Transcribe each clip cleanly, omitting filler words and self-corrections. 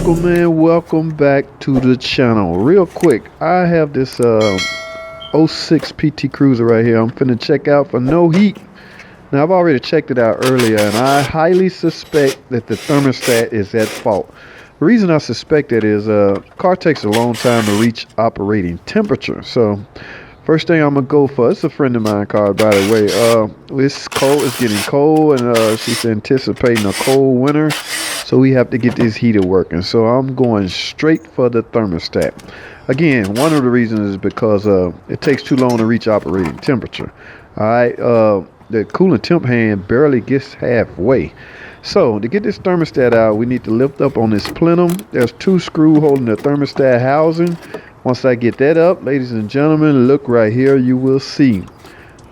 Welcome and welcome back to the channel. Real quick, I have this 06 PT Cruiser right here. I'm finna check out for no heat. Now I've already checked it out earlier and I highly suspect that the thermostat is at fault. The reason I suspect that is car takes a long time to reach operating temperature. So first thing I'm gonna go for, it's a friend of mine car, by the way. It's cold, it's getting cold, and she's anticipating a cold winter, so we have to get this heater working. So I'm going straight for the thermostat. Again, one of the reasons is because it takes too long to reach operating temperature. All right, the coolant temp hand barely gets halfway. So to get this thermostat out, we need to lift up on this plenum. There's two screws holding the thermostat housing. Once I get that up, ladies and gentlemen, look right here, you will see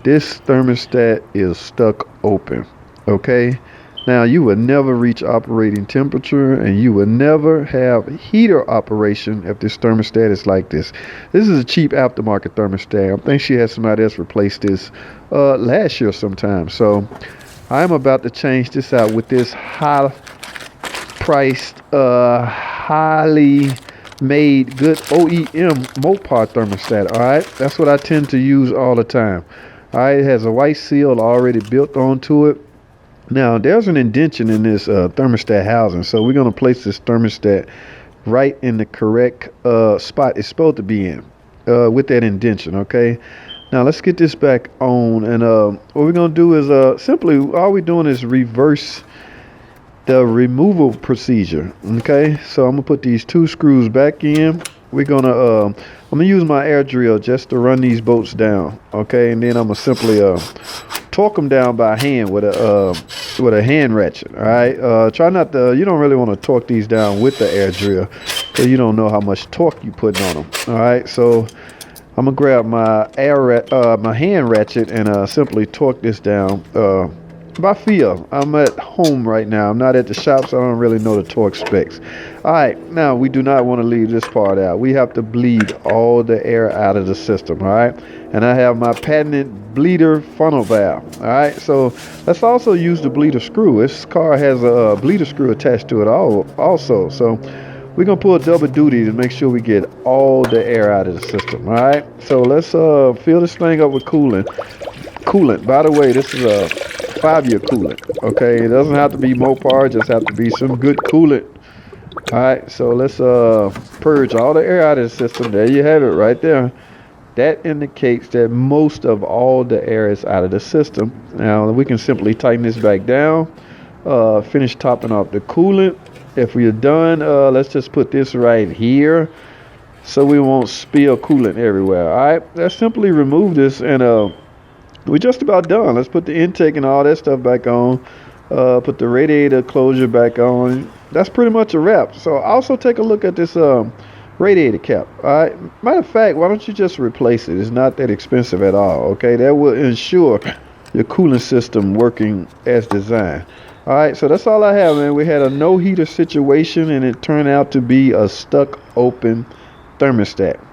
this thermostat is stuck open. Okay, now you will never reach operating temperature and you will never have heater operation if this thermostat is like this. This is a cheap aftermarket thermostat. I think she had somebody else replace this last year sometime. So I'm about to change this out with this high priced highly made good OEM Mopar thermostat. All right, that's what I tend to use all the time. All right, it has a white seal already built onto it. Now there's an indentation in this thermostat housing, so we're going to place this thermostat right in the correct spot it's supposed to be in with that indentation. Okay, now let's get this back on, and what we're going to do is simply all we're doing is reverse the removal procedure. Okay, so I'm gonna put these two screws back in. We're gonna I'm gonna use my air drill just to run these bolts down. Okay, and then I'm gonna simply torque them down by hand with a hand ratchet. All right, try not to, you don't really want to torque these down with the air drill because you don't know how much torque you putting on them. All right, so I'm gonna grab my my hand ratchet and simply torque this down by feel. I'm at home right now. I'm not at the shop, so I don't really know the torque specs. All right, now we do not want to leave this part out. We have to bleed all the air out of the system. All right, and I have my patented bleeder funnel valve. All right, so let's also use the bleeder screw. This car has a bleeder screw attached to it also. So we're gonna pull double duty to make sure we get all the air out of the system. All right, so let's fill this thing up with coolant. By the way, this is a 5-year coolant. Okay, it doesn't have to be Mopar, just have to be some good coolant. All right, so let's purge all the air out of the system. There you have it right there. That indicates that most of all the air is out of the system. Now we can simply tighten this back down, finish topping off the coolant. If we're done, let's just put this right here so we won't spill coolant everywhere. All right, let's simply remove this, and we're just about done. Let's put the intake and all that stuff back on. Put the radiator closure back on. That's pretty much a wrap. So also take a look at this radiator cap. All right. Matter of fact, why don't you just replace it? It's not that expensive at all. Okay. That will ensure your cooling system working as designed. All right. So that's all I have, man. We had a no heater situation and it turned out to be a stuck open thermostat.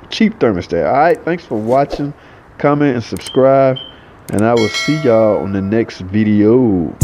Cheap thermostat. All right. Thanks for watching. Comment and subscribe, and I will see y'all on the next video.